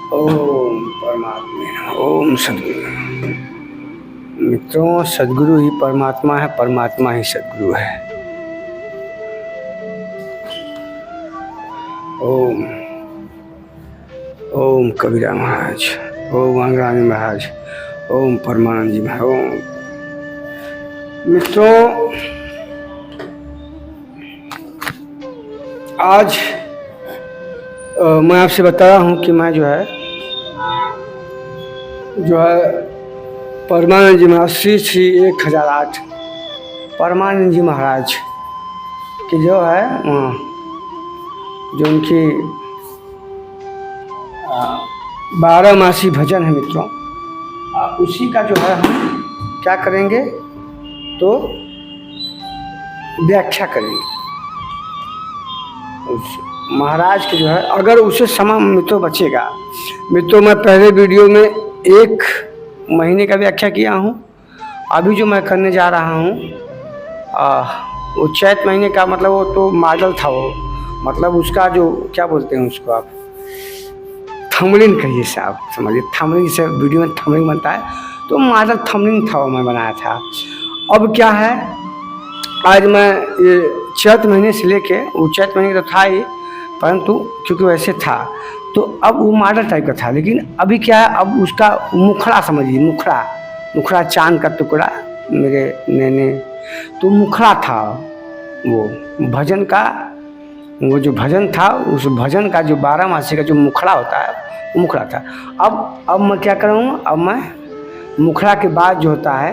ओम परमात्मा, ओम सदगुरु। मित्रों, सदगुरु ही परमात्मा है, परमात्मा ही सदगुरु है। ओम ओम कबीरा महाराज, ओम अंगरानी महाराज, ओम परमानंद जी महाराज। ओम मित्रों, आज मैं आपसे बता रहा हूँ कि मैं जो है परमानंद जी महाराज श्री 1008 परमानंद जी महाराज की जो है जो उनकी 12 मासी भजन है मित्रों, उसी का जो है हम क्या करेंगे तो व्याख्या करेंगे। उस महाराज के जो है अगर उसे समय मित्रों बचेगा। मित्रों, मैं पहले वीडियो में 1 महीने का व्याख्या किया हूँ। अभी जो मैं करने जा रहा हूँ वो चैत महीने का, मतलब वो तो मॉडल था, वो मतलब उसका जो क्या बोलते हैं उसको आप थंबनेल कहिए से, आप समझिए थंबनेल से वीडियो में थंबनेल बनता है, तो मॉडल थंबनेल था वो मैं बनाया था। अब क्या है, आज मैं ये चैत महीने से लेके, वो चैत महीने का तो था ही, परंतु क्योंकि वैसे था तो अब वो मॉडल टाइप का था। लेकिन अभी क्या है, अब उसका मुखड़ा समझिए, मुखड़ा चांद का टुकड़ा मेरे नैने, तो मुखड़ा था वो भजन का। वो जो भजन था, उस भजन का जो 12 मासी का जो मुखड़ा होता है, वो मुखड़ा था। अब मैं क्या करूँ, अब मैं मुखड़ा के बाद जो होता है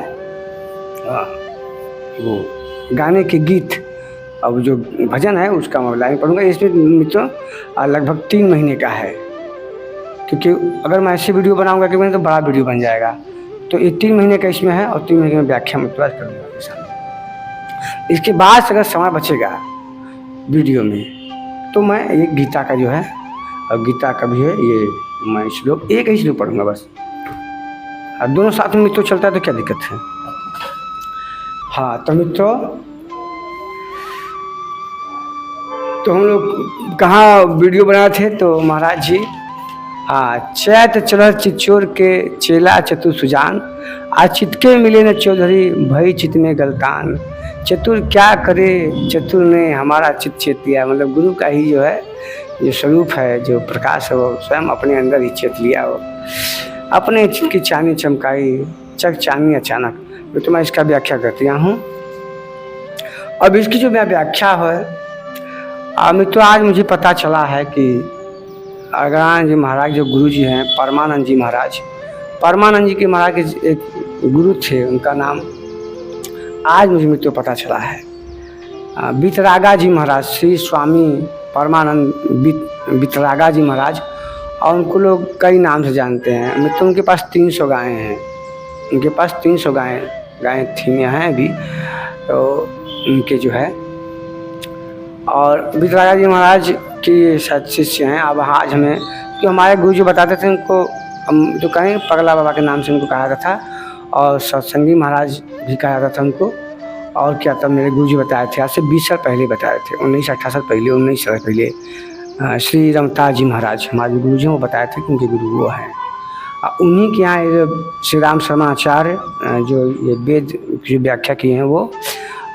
वो गाने के गीत, अब जो भजन है उसका मैं लाइन पढ़ूँगा। इसमें मित्रों लगभग 3 महीने का है, क्योंकि अगर मैं ऐसे वीडियो बनाऊँगा कि तो बड़ा वीडियो बन जाएगा। तो ये 3 महीने का इसमें है और 3 महीने में व्याख्या मैं तुरंत करूँगा। इसके बाद अगर समय बचेगा वीडियो में तो मैं ये गीता का जो है, और गीता का भी है, ये मैं श्लोक एक ही श्लोक पढ़ूँगा बस। और दोनों साथ में मित्रों चलता है तो क्या दिक्कत है। हाँ तो मित्रों, तो हम लोग कहाँ वीडियो बनाए थे, तो महाराज जी चैत चढ़ चिचोर के चेला चतुर सुजान, आज चितके मिले न चौधरी भई चित में गलतान। चतुर क्या करे चतुर ने हमारा चित चेत लिया, मतलब गुरु का ही जो है जो स्वरूप है, जो प्रकाश है, वो स्वयं अपने अंदर ही चेत लिया। वो अपने चित की चांदी चमकाई, चक चांदी अचानक। तो मैं इसका व्याख्या करती हूँ। अब इसकी जो मैं व्याख्या है मित्रों, आज मुझे पता चला है कि अग्रणी जी महाराज जो गुरु जी हैं, परमानंद जी महाराज, परमानंद जी के महाराज के एक गुरु थे, उनका नाम आज मुझे मित्रों पता चला है वितरागा जी महाराज, श्री स्वामी परमानंद वितरागा जी महाराज। और उनको लोग कई नाम से जानते हैं मित्रों। उनके पास 300 गायें हैं, उनके पास 300 गायें थी हैं अभी, तो उनके जो है, और वितरागा जी महाराज की शिष्य हैं। अब आज हमें, कि हमारे गुरु जी बताते थे उनको, हम तो कहें पगला बाबा के नाम से उनको कहा था, और सत्संगी महाराज भी कहा जाता था उनको। और क्या था, मेरे गुरु जी बताए थे, आज से 20 साल पहले बताए थे, 19-18 साल पहले, 19 साल पहले श्री रमताज जी महाराज हमारे गुरु जी, वो बताए थे कि उनके गुरु वो हैं। उन्हीं के यहाँ श्री राम शर्मा आचार्य जो ये वेद की व्याख्या किए हैं वो,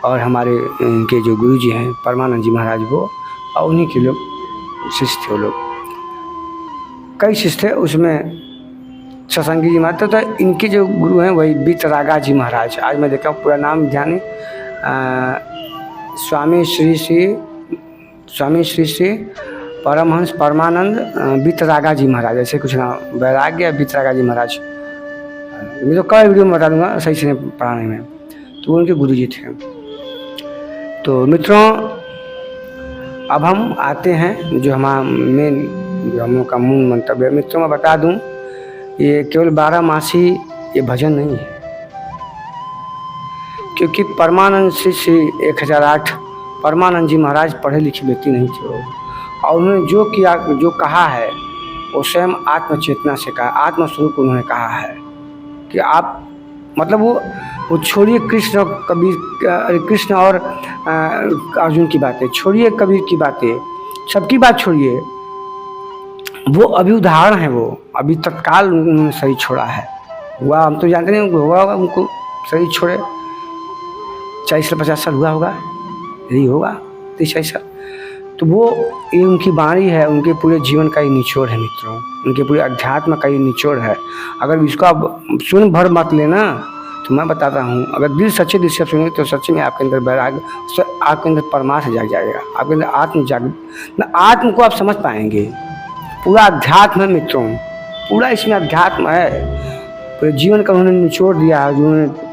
और हमारे इनके जो गुरु जी हैं परमानंद जी महाराज, वो और उन्हीं के लोग शिष्य थे। वो लोग कई शिष्य थे, उसमें सत्संगी जी महाराज। तो इनके जो गुरु हैं वही वितरागा जी महाराज। आज मैं देखा पूरा नाम ध्यान, स्वामी श्री श्री परमहंस परमानंद वितरागा जी महाराज, ऐसे कुछ नाम, वैराग्य वितरागा जी महाराज। मैं तो कई वीडियो में बता दूंगा सही से पढ़ाने में। तो उनके गुरु जी थे। तो मित्रों, अब हम आते हैं जो हमारा मेन, जो हम लोग का मूल मंतव्य है। मित्रों, मैं बता दूं, ये केवल 12 मासी ये भजन नहीं है, क्योंकि परमानंद श्री 1008 परमानंद जी महाराज पढ़े लिखे व्यक्ति नहीं थे, और उन्होंने जो किया, जो कहा है, वो स्वयं आत्मचेतना से कहा, आत्मस्वरूप उन्होंने कहा है कि आप, मतलब वो छोड़िए कृष्ण और कबीर, कृष्ण और अर्जुन की बातें छोड़िए, कबीर की बातें, सबकी बात छोड़िए। वो अभी उदाहरण है, वो अभी तत्काल उन्होंने शरीर छोड़ा है। हुआ हम तो जानते नहीं हुआ होगा उनको शरीर छोड़े 40 साल 50 साल हुआ होगा, यही होगा 30-40 साल। तो वो ये उनकी वाणी है, उनके पूरे जीवन का ये निचोड़ है मित्रों, उनके पूरे अध्यात्म का ये निचोड़ है। अगर इसको आप सुन भर मत लेना तो मैं बताता हूँ, अगर दिल सच्चे दिल से सुने तो सच्चे में आपके अंदर वैराग्य, आपके अंदर परमार्थ जाग जाएगा, आपके अंदर आत्म जाग, आत्म को आप समझ पाएंगे। पूरा अध्यात्म है मित्रों, पूरा इसमें अध्यात्म है। पूरे जीवन का उन्होंने निचोड़ दिया है, उन्होंने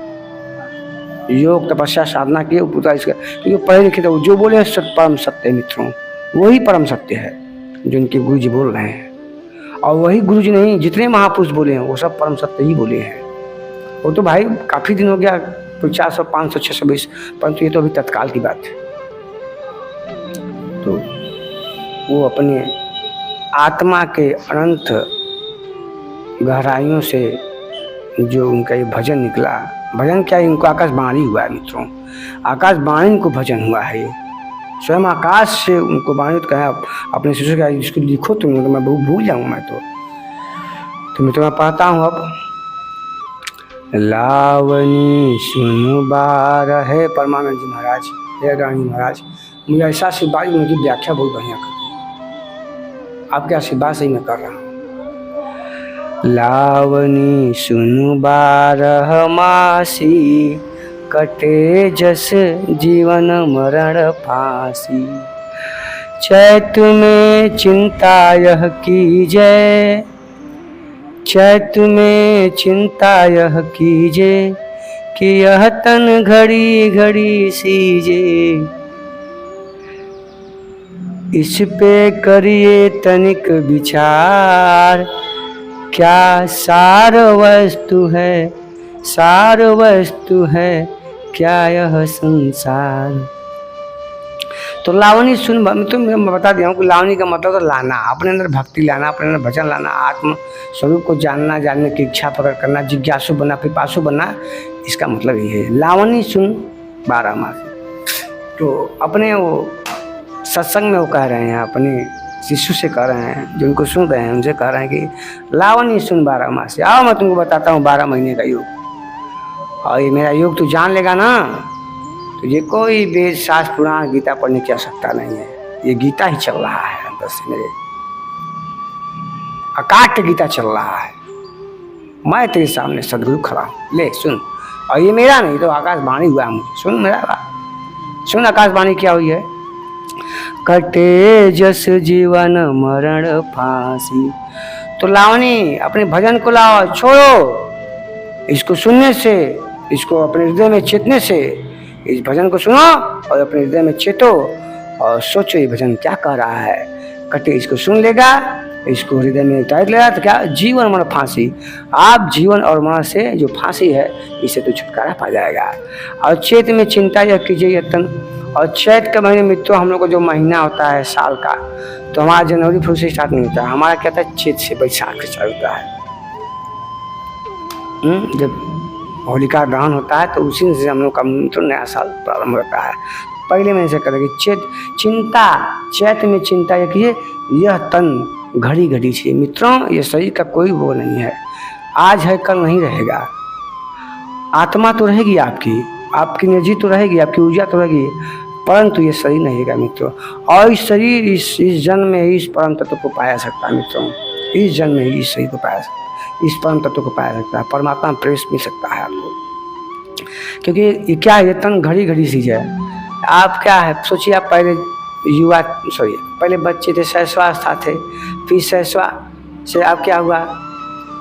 योग तपस्या साधना की पूरा इसका, क्योंकि पढ़े लिखे तो जो बोले परम सत्य है मित्रों, वही परम सत्य है जो उनके गुरु जी बोल रहे हैं। और वही गुरु जी नहीं, जितने महापुरुष बोले हैं वो सब परम सत्य ही बोले हैं। वो तो भाई काफ़ी दिन हो गया, 400 500 620, परंतु ये तो अभी तत्काल की बात है। तो वो अपने आत्मा के अनंत गहराइयों से जो उनका ये भजन निकला, भजन क्या है, इनको आकाशवाणी हुआ है मित्रों, आकाशवाणी इनको भजन हुआ है। स्वयं आकाश से उनको वाणी तो कहा अपने शिष्य का इसको लिखो तुम, तो मैं भूल जाऊँ मैं तो मित्रों मैं पढ़ता हूँ अब। लावनी सुनु बार है परमानंद जी महाराज, हे रानी महाराज, मुझे ऐसा आशीर्वाद, उनकी व्याख्या बहुत बढ़िया करती है, आपके आशीर्वाद से ही मैं कर रहा हूँ। लावनी सुनु बारह मासी, कटे जस जीवन मरण फांसी। चैत में चिंता यह कीजय, चैत में चिंता यह कीजे, कि यह तन घड़ी घड़ी सीजे। इस पे करिए तनिक विचार, क्या सार वस्तु है, सार वस्तु है क्या यह संसार। तो लावनी सुन, तो मैं बता दिया हूँ कि लावनी का मतलब तो लाना, अपने अंदर भक्ति लाना, अपने अंदर भजन लाना, आत्म स्वरूप को जानना, जानने की इच्छा प्रकट करना, जिज्ञासु बनना, पिपासु बनना, इसका मतलब ये है लावनी सुन 12 मास। तो अपने वो सत्संग में वो कह रहे हैं, अपने शिष्य से कह रहे हैं, जो उनको सुन रहे हैं उनसे कह रहे हैं कि लावनी सुन 12 मास, आओ मैं तुमको बताता हूँ 12 महीने का योग, और ये मेरा योग तू जान लेगा ना, तुझे कोई वेद शास्त्र पुराण गीता पढ़ने की आवश्यकता नहीं है। ये गीता ही चल रहा है अंदर से, मेरे अकाट्य गीता चल रहा है। मैं तेरे सामने सदगुरु खड़ा हूँ, ले सुन। और ये मेरा नहीं तो आकाशवाणी हुआ है, मुझे सुन मेरा बात, सुन आकाशवाणी क्या हुई है। कटे जस जीवन मरण फांसी। तो लावनी अपने भजन को लाओ, छोड़ो इसको सुनने से, इसको अपने हृदय में चेतने से, इस भजन को सुनो और अपने हृदय में चेतो और सोचो ये भजन क्या कह रहा है। कटे इसको सुन लेगा, इसको हृदय में उतार लेगा तो क्या जीवन मरण फांसी, आप जीवन और मरण से जो फांसी है इससे तो छुटकारा पा जाएगा। और चैत में चिंता यह कीजिए यत्न। और चैत के महीने मित्रों हम लोग को जो महीना होता है साल का, तो हमारा जनवरी फरवरी से स्टार्ट नहीं होता है, हमारा क्या होता है चैत से बैसाख से चालू होता है। जब होलिका दहन होता है तो उसी से हम लोग का तो नया साल प्रारंभ होता है। पहले मैंने से कहा कि चैत चिंता, चैत में चिंता यह कीजिए, यह तन घड़ी घड़ी से। मित्रों ये शरीर का कोई वो नहीं है, आज है कल नहीं रहेगा। आत्मा तो रहेगी आपकी, आपकी एनर्जी तो रहेगी, आपकी ऊर्जा तो रहेगी, परंतु ये शरीर नहीं रहेगा मित्रों। और इस शरीर इस जन्म में ही इस परम तत्व को पाया सकता है मित्रों, इस जन्म में ही इस शरीर को पाया सकता है, इस परम तत्व को पाया सकता है, परमात्मा में प्रवेश मिल सकता है आपको। क्योंकि ये क्या है, ये तन घड़ी घड़ी चीज है। आप क्या है सोचिए, आप पहले युवा पहले बच्चे थे, शैशवावस्था थे, फिर शैशवा से आप क्या हुआ,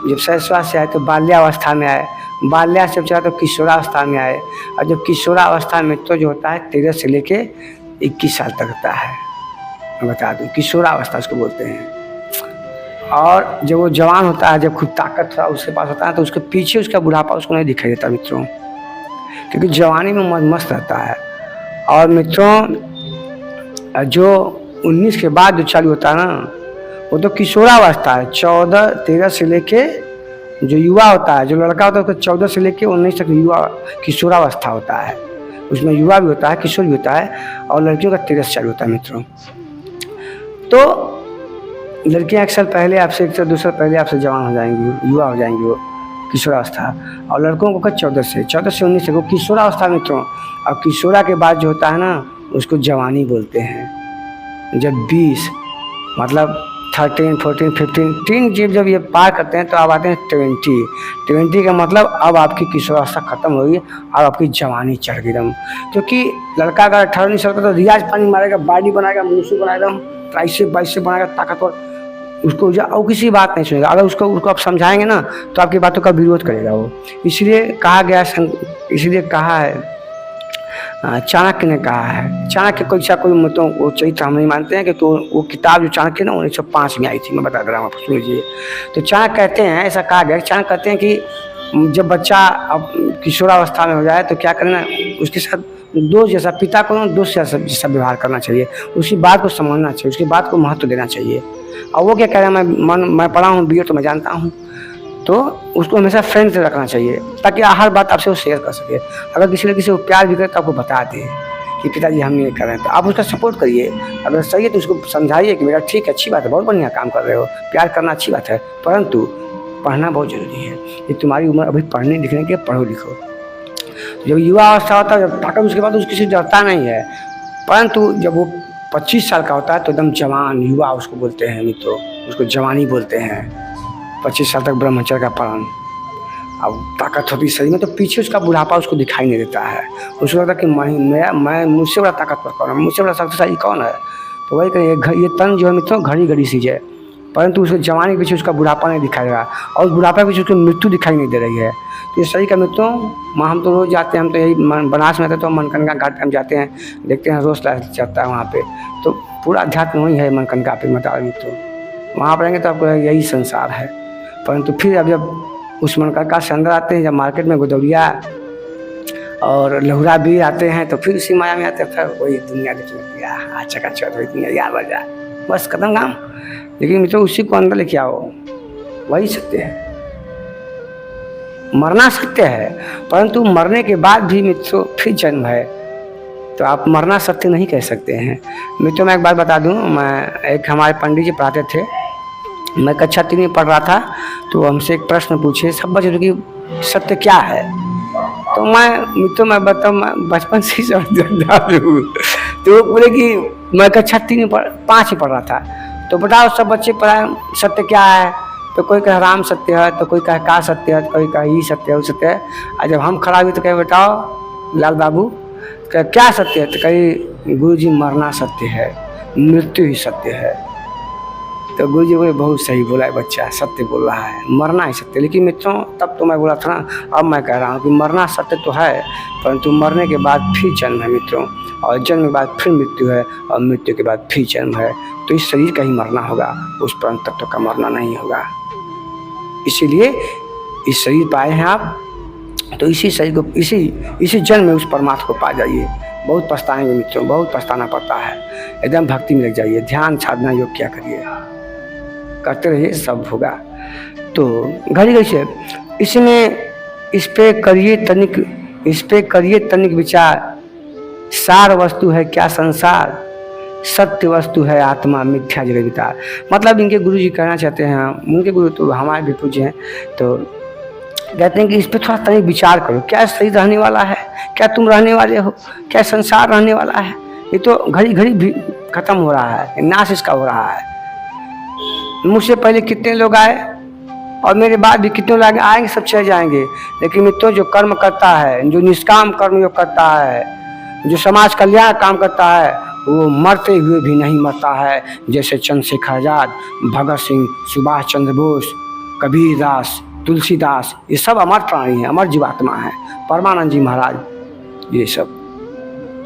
जब शैशवा से आए तो बाल्यावस्था में आए, बाल्या से चला तो किशोरावस्था में आए, और जब किशोरावस्था में तो जो होता है 13 से लेके 21 साल तक होता है, मैं बता दूँ किशोरावस्था उसको बोलते हैं। और जब वो जवान होता है, जब खुद ताकत थोड़ा उसके पास होता है, तो उसके पीछे उसका बुढ़ापा उसको नहीं दिखाई देता मित्रों, क्योंकि जवानी में मस्त रहता है। और मित्रों जो 19 के बाद जो चालू होता है ना, वो तो किशोरावस्था है, 14-13 से लेके जो युवा होता है, जो लड़का होता है उसको 14 से लेके 19 तक युवा किशोरावस्था होता है, उसमें युवा भी होता है, किशोर भी होता है, और लड़कियों का 13 से चालू होता है मित्रों। तो लड़कियां अक्सर पहले आपसे 1-2 साल पहले आपसे जवान हो जाएंगी, युवा हो जाएंगी वो किशोरावस्था। और लड़कों को 14 से 19 वो किशोरावस्था मित्रों। और किशोरा के बाद जो होता है ना उसको जवानी बोलते हैं। जब 20 मतलब 13, 14, 15 टीन जब ये पार करते हैं तो अब आते हैं 20 का मतलब अब आपकी किशोरावस्था खत्म होगी, अब आपकी जवानी चढ़ गई एकदम। क्योंकि लड़का अगर 18-19 साल का तो रियाज पानी मारेगा, बॉडी बनाएगा, मूसू बनाएगा, ट्राइसेप बाइसेप बनाएगा ताकतवर, उसको और किसी बात नहीं सुनेगा। अगर उसको आप समझाएंगे ना तो आपकी बातों का विरोध करेगा वो। इसलिए कहा है चाणक्य ने कहा है, चाणक्य को ऐसा कोई मतलब वो चरित्र हम नहीं मानते हैं कि तो वो किताब जो चाणक्य ना 1905 में आई थी, मैं बता दे रहा हूँ आपको, सुन लीजिए। तो चाणक्य कहते हैं, ऐसा कहा गया, चाणक्य कहते हैं कि जब बच्चा अब किशोरावस्था में हो जाए तो क्या करना, उसके साथ दोस्त जैसा, पिता को दोस्त जैसा व्यवहार करना चाहिए, उसकी बात को समझना चाहिए, उसकी बात को महत्व देना चाहिए। और वो क्या कह रहा है, मैं पढ़ा हूँ बीए तो मैं जानता हूँ, तो उसको हमेशा फ्रेंड से रखना चाहिए ताकि हर बात आपसे वो शेयर कर सके। अगर किसी लड़की से वो प्यार भी करे तो आपको बता दे कि पिताजी हम ये कर रहे हैं, तो आप उसका सपोर्ट करिए। अगर सही है तो उसको समझाइए कि बेटा ठीक है, अच्छी बात है, बहुत बढ़िया काम कर रहे हो, प्यार करना अच्छी बात है, परंतु पढ़ना बहुत ज़रूरी है। ये तुम्हारी उम्र अभी पढ़ने लिखने की, पढ़ो लिखो। जब युवा अवस्था होता है, जब ताकत, उसके बाद उसको किसी डरता नहीं है। परंतु जब वो 25 साल का होता है तो एकदम जवान युवा उसको बोलते हैं मित्रों, उसको जवानी बोलते हैं। 25 साल तक ब्रह्मचर्य का पालन, अब ताकत होती शरीर में तो पीछे उसका बुढ़ापा उसको दिखाई नहीं देता है। उसको लगता है कि मैं मुझसे बड़ा ताकतवर कौन है, मुझसे बड़ा शक्तिशाली कौन है। तो वही कहें ये तन जो है मित्रों घड़ी चीज़ है, परंतु उसको जवानी के पीछे उसका बुढ़ापा नहीं दिखाई दे रहा, और बुढ़ापा के पीछे उसकी मृत्यु दिखाई नहीं दे रही है। तो ये सही का मित्रों, हम तो रोज़ जाते हैं, हम तो यही बनारस में रहते तो मनकनका घाट पर हम जाते हैं, देखते हैं रोज़ चलता है वहाँ पे, तो पूरा अध्यात्म वही है मनकनका पे मता मित्रों। वहाँ पर रहेंगे तो आपको यही संसार है। परंतु फिर अब जब उस मनकनका से अंदर आते हैं, जब मार्केट में गुदौरिया और लहुरा भी आते हैं तो फिर उसी माया में आते हैं, फिर वही दुनिया देखने लगती है, अच्छा का अच्छा वही दुनिया याद आ जाए, बस खत्म काम। लेकिन मित्रों उसी को अंदर लेके आओ, वही सत्य है। मरना सत्य है, परंतु मरने के बाद भी मित्रों फिर जन्म है, तो आप मरना सत्य नहीं कह सकते हैं। मित्रों मैं एक बात बता दूं, मैं एक हमारे पंडित जी पढ़ाते थे, मैं कक्षा 3 में पढ़ रहा था, तो हमसे एक प्रश्न पूछे, सब बच्चों की सत्य क्या है। तो मैं बताऊँ, मैं बचपन से ही तो वो बोले कि मैं कक्षा 5 में पढ़ रहा था, तो बताओ सब बच्चे पढ़ाए सत्य क्या है। तो कोई कहे राम सत्य है, तो कोई कहे का सत्य है, तो कोई कहे ये सत्य है वो सत्य है। और जब हम खड़ा हुए तो कहे बताओ लाल बाबू क्या सत्य है, तो कहे गुरुजी मरना सत्य है, मृत्यु ही सत्य है। तो गुरुजी बोले बहुत सही बोला है बच्चा, सत्य बोल रहा है, मरना ही सत्य। लेकिन मित्रों तब तो मैं बोला था ना, अब मैं कह रहा हूँ कि मरना सत्य तो है, परंतु मरने के बाद फिर जन्म है मित्रों, और जन्म के बाद फिर मृत्यु है, और मृत्यु के बाद फिर जन्म है। तो इस शरीर का ही मरना होगा, उस परम तत्व का मरना नहीं होगा। इसीलिए इस शरीर पाए हैं आप, तो इसी शरीर को इसी जन्म में उस परमात्मा को पा जाइए। बहुत पछताएंगे मित्रों, बहुत पछताना पड़ता है। एकदम भक्ति में लग जाइए, ध्यान साधना योग क्या करिए, करते रहिए, सब होगा। तो घड़ी से इसमें इस पे करिए तनिक विचार, सार वस्तु है क्या संसार, सत्य वस्तु है आत्मा मिथ्या जगत विचार। मतलब इनके गुरु जी कहना चाहते हैं, उनके गुरु तो हमारे भी पूज्य हैं, तो कहते हैं कि इस पर थोड़ा तनिक विचार करो, क्या सही रहने वाला है, क्या तुम रहने वाले हो, क्या संसार रहने वाला है। ये तो घड़ी भी खत्म हो रहा है, नाश इसका हो रहा है। मुझसे पहले कितने लोग आए और मेरे बाद भी कितने लोग आएंगे, सब चले जाएंगे। लेकिन मित्रों जो कर्म करता है, जो निष्काम कर्म जो करता है, जो समाज कल्याण काम करता है, वो मरते हुए भी नहीं मरता है। जैसे चंद्रशेखर आजाद, भगत सिंह, सुभाष चंद्र बोस, कबीर दास, तुलसीदास, ये सब अमर प्राणी हैं, अमर जीवात्मा हैं। परमानंद जी महाराज, ये सब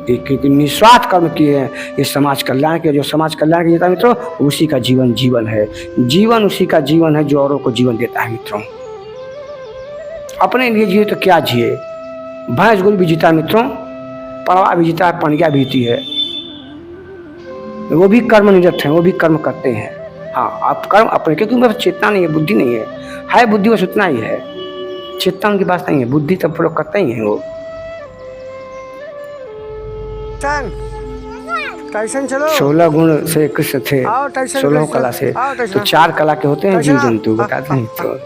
एक निस्वार्थ कर्म किए हैं, ये समाज कल्याण के, जो समाज कल्याण के देता मित्रों, उसी का जीवन है। जीवन उसी का जीवन है जो औरों को जीवन देता है मित्रों। अपने लिए जिए तो क्या जिए, भैंस गुल भी जीता मित्रों, पड़वा भी जीता है, पनिया भी जीती है, वो भी कर्म निरत हैं, वो भी कर्म करते हैं। हाँ आप कर्म अपने, क्योंकि उनके पास चेतना नहीं है, बुद्धि नहीं है बुद्धि बस उतना ही है, चेतना उनके पास नहीं है, बुद्धि तब प्रयोग करते ही है वो। टाइसन चलो। 16 गुण से कृष्ण थे, 16 कला से। तो 4 कला के होते हैं जीव जंतु, बताते हैं तो।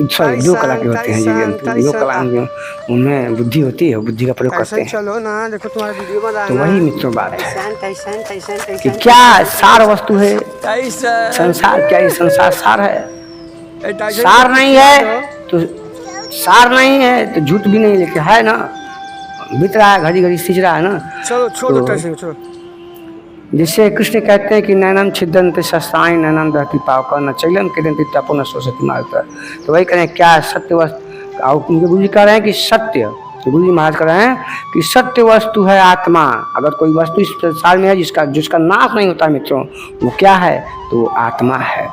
सॉरी 2 कला के होते हैं जीव जंतु, 2 कला में उनमें बुद्धि होती है, बुद्धि का प्रयोग करते हैं। चलो ना, देखो तुम्हारा वीडियो बना। तो वही मित्रों बात है कि क्या सार वस्तु है संसार, क्या ये संसार सार है? सार नहीं है तो सार नहीं है तो झूठ भी नहीं, लेकिन है ना, बीत रहा है, घड़ी घड़ी सींच रहा है ना। चलो छोड़ो छोड़ो। जिससे कृष्ण कहते हैं कि नैनम छिदंत शस्त्राणि नैनम दहति पावका न चैलम किदंति तपो न शोषति मारुता। तो वही कह रहे हैं क्या सत्य वस्तु, उनके गुरु जी कह रहे हैं कि सत्य, गुरु जी महाराज कह रहे हैं कि सत्य वस्तु है आत्मा। अगर कोई वस्तु इस संसार में है जिसका नाश नहीं होता मित्रों, वो क्या है? तो आत्मा है।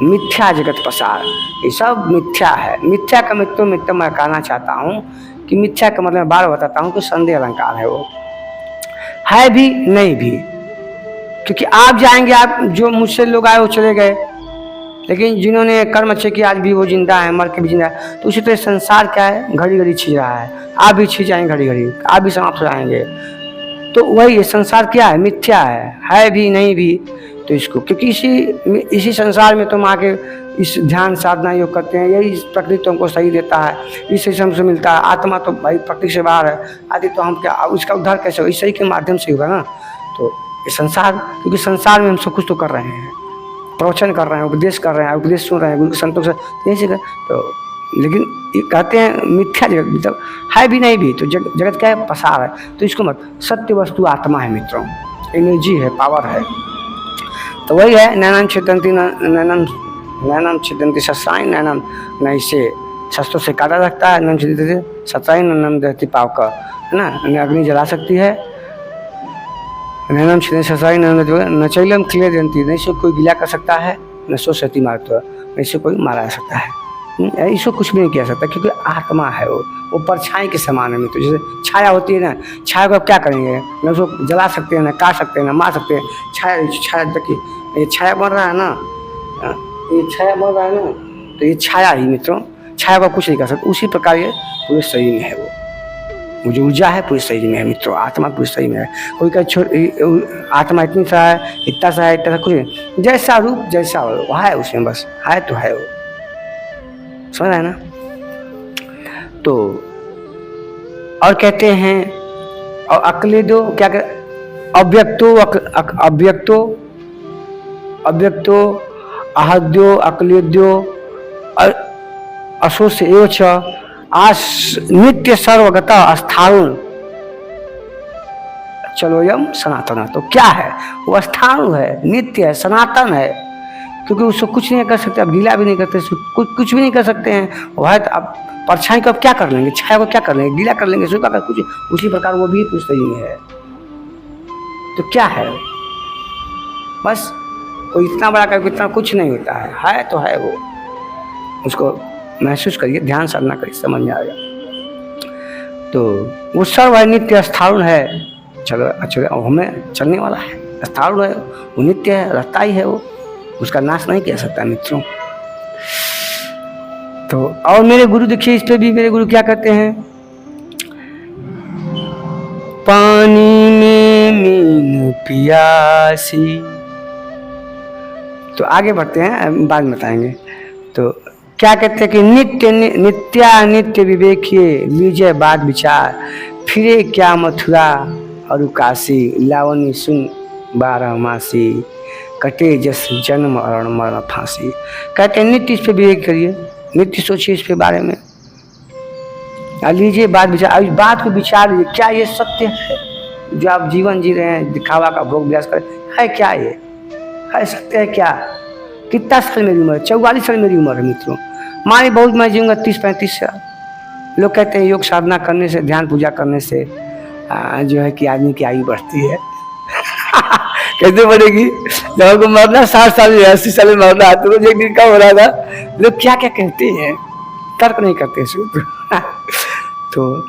मिथ्या जगत पसार, ये सब मिथ्या है। मिथ्या का मित्रों मैं कहना चाहता हूँ कि मिथ्या का मतलब बार बताता हूँ कि संदेह अलंकार है, वो है भी नहीं भी। क्योंकि आप जाएंगे, आप जो मुझसे लोग आए वो चले गए, लेकिन जिन्होंने कर्म अच्छे किए आज भी वो जिंदा है, मर के भी जिंदा है। तो उसी तरह संसार क्या है, घड़ी घड़ी छिज रहा है, आप भी छिज जाएंगे, घड़ी घड़ी आप भी समाप्त हो जाएंगे। तो वही संसार क्या है, मिथ्या है भी नहीं भी। तो इसको क्योंकि इसी संसार में तुम आके इस ध्यान साधना योग करते हैं, यही प्रकृति तुमको सही देता है, इससे हमसे मिलता है। आत्मा तो भाई प्रकृति से बाहर है, आदि तो हम क्या, उसका उद्धार कैसे हो? इस सही के माध्यम से होगा ना। तो ये संसार, क्योंकि संसार में हम सब कुछ तो कर रहे हैं, प्रवचन कर रहे हैं, उपदेश कर रहे हैं, उपदेश सुन रहे हैं गुरु संतों से, यही तो। लेकिन ये कहते हैं मिथ्या जगत, मतलब है भी नहीं भी। तो जगत क्या है, पसार है। तो इसको मत, सत्य वस्तु आत्मा है मित्रों, एनर्जी है, पावर है। तो वही है नैनम छिदंती नैनम छिदंती शस्त्राणि नैनम, न इसे शस्त्रों से काटा रखता है, नैनम छिदंती शस्त्राणि नैनम दहति पावका, है ना, अग्नि जला सकती है। नैनम छिदंती शस्त्राणि नैनम न चैलम क्लेदयन्ति, नहीं से कोई गिला कर सकता है, न शोषयति मारुता, नहीं से कोई मारा जा सकता है, इसको कुछ भी नहीं किया सकता, क्योंकि आत्मा है वो परछाई के समान है मित्र। जैसे छाया होती है ना, छाया को आप क्या करेंगे, न उसको जला सकते हैं, ना काट सकते हैं, ना मार सकते हैं। छाया देखिए, ये छाया बन रहा है ना, ये छाया बन रहा है ना, तो ये छाया ही मित्रों, छाया को कुछ नहीं कर सकता। उसी प्रकार ये पूरे शरीर में है, वो जो ऊर्जा है पूरे शरीर में है मित्रों, आत्मा पूरे शरीर में है। कोई का आत्मा इतनी सा है, इतना सा है, इतना सा, कुछ जैसा रूप जैसा वो है उसमें, बस है तो है वो, समझ रहे हैं ना। तो और कहते हैं, और अक्लेदो क्या अव्यक्तो आहद्यो अक्लेद्यो अशोष एव च नित्य सर्वगत अस्थाणु चलोयम सनातन। तो क्या है वो? अस्थाणु है, नित्य है, सनातन है, क्योंकि उसको कुछ नहीं कर सकते, अब गीला भी नहीं करते, कुछ भी नहीं कर सकते हैं। वो है तो अब परछाई को अब क्या कर लेंगे, छाया को क्या कर लेंगे, गीला कर लेंगे, सूखा कर, कुछ उसी प्रकार वो भी पुस्तक में है। तो क्या है? बस कोई इतना बड़ा कर, इतना कुछ नहीं होता है तो है वो। उसको महसूस करिए, ध्यान साधना करिए, समझ में आएगा। तो वो सर्व है, नित्य स्थाणु है। चलो अच्छा, हमें चलने वाला है, स्थाणु है, वो नित्य है, रहता ही है वो, उसका नाश नहीं किया सकता मित्रों। तो और मेरे गुरु देखिए, इस पे भी मेरे गुरु क्या कहते हैं, पानी में मीन पियासी। तो आगे बढ़ते हैं, बाद में बताएंगे। तो क्या कहते हैं कि नित्य विवेकिए लीजिए बात विचार, फिरे क्या मथुरा और काशी, लावनी सुन 12 मासी, कटे जस जन्म और मरण फांसी। कहते हैं नित्य इस पे विवेक करिए, नित्य सोचिए इस पे बारे में, लीजिए बात विचार, इस बात को विचार लीजिए, क्या ये सत्य है जो आप जीवन जी रहे हैं, दिखावा का भोग विलास करें, है क्या ये, है सत्य है क्या? कितना साल मेरी उम्र है? 44 साल मेरी उम्र है मित्रों। मानी बहुत मैं जीऊँगा 30-35 साल। लोग कहते हैं योग साधना करने से, ध्यान पूजा करने से जो है कि आदमी की आयु बढ़ती है। कैसे बढ़ेगी? जब हमको मरना 60 साल में, 80 साल में मरना है, तो एक दिन कब हो रहा था? लोग क्या क्या कहते हैं, तर्क नहीं करते सूत्र। तो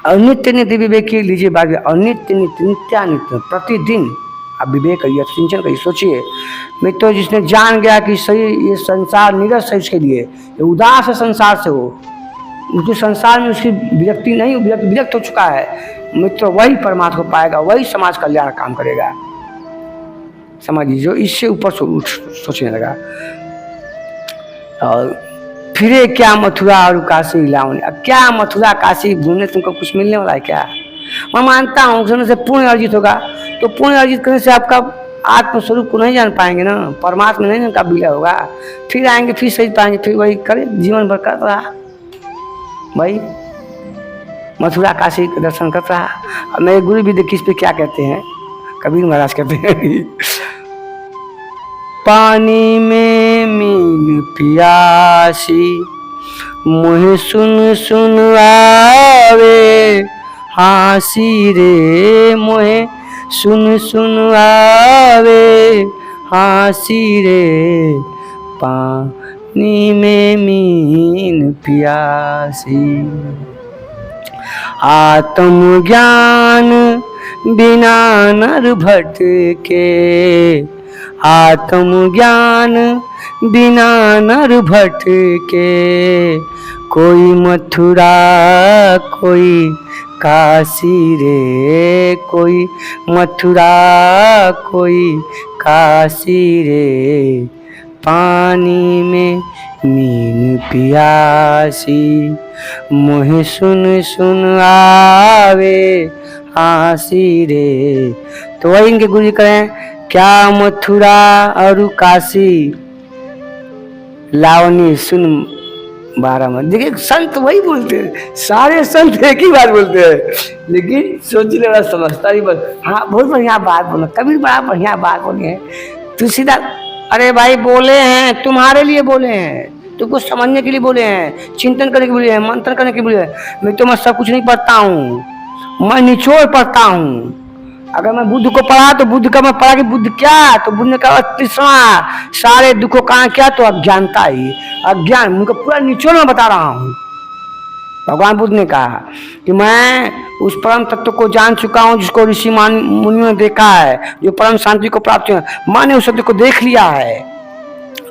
अनित्य नित्य विवेक लीजिए बात, अनित्य नित्य नित्यानित्य, प्रतिदिन आप विवेक करिए, चिंतन करिए, सोचिए। मित्रों, जिसने जान गया कि सही ये संसार निरस है उसके लिए, ये उदास है संसार से, वो उसके संसार में उसकी विरक्ति नहीं, विरक्त हो चुका है, मित्र वही परमात्मा को पाएगा, वही समाज कल्याण काम करेगा। समझिए, जो इससे ऊपर सोचने लगा। और फिरे क्या मथुरा और काशी लाऊं, अब क्या मथुरा काशी घूमने तुमको कुछ मिलने वाला है क्या? मैं मानता हूँ घूमने से पुण्य अर्जित होगा, तो पुण्य अर्जित करने से आपका आत्मस्वरूप को नहीं जान पाएंगे ना, परमात्मा नहीं उनका विलय होगा, फिर आएंगे, फिर सही पाएंगे, फिर वही करें जीवन भर कर रहा भाई, मथुरा काशी के दर्शन कर रहा। और मेरे गुरु भी देखिए इस पे क्या कहते हैं, कबीर महाराज कहते हैं पानी में मीन पियासी मुझे सुन सुन आवे हासी रे, मुझे सुन सुन आवे हासी रे, पानी में मीन पियासी। आत्मज्ञान बिना नर भटके, आत्मज्ञान बिना नर भटके, कोई मथुरा कोई काशी रे, कोई मथुरा कोई काशी रे, पानी में मीन पियासी मुझे सुन सुन आवे हासी रे। तो वही इनके गुरु जी करें, क्या मथुरा और काशी लावनी सुन बारामती। देखिए संत वही बोलते हैं, सारे संत एक ही बात बोलते हैं, लेकिन सोचने वाला समझता ही बस। हाँ बहुत बढ़िया बात बोला कबीर, बड़ा बढ़िया बात बोले हैं तुलसीदास। अरे भाई बोले हैं, तुम्हारे लिए बोले हैं, तुमको समझने के लिए बोले हैं, चिंतन करने के लिए बोले हैं, मंथन करने के लिए बोले हैं। मैं तो मैं सब कुछ नहीं पढ़ता हूँ, मैं निचोड़ पढ़ता हूँ। अगर मैं बुद्ध को पढ़ा तो बुद्ध का मैं पढ़ा कि बुद्ध क्या, तो बुद्ध ने कहा तीसरा सारे दुखों का क्या, तो अज्ञानता ही, अज्ञान उनको पूरा निचोड़ में बता रहा हूँ। भगवान बुद्ध ने कहा कि मैं उस परम तत्व को जान चुका हूँ जिसको ऋषि मुनियों ने देखा है, जो परम शांति को प्राप्त हुआ। मैंने उस सत्य को देख लिया है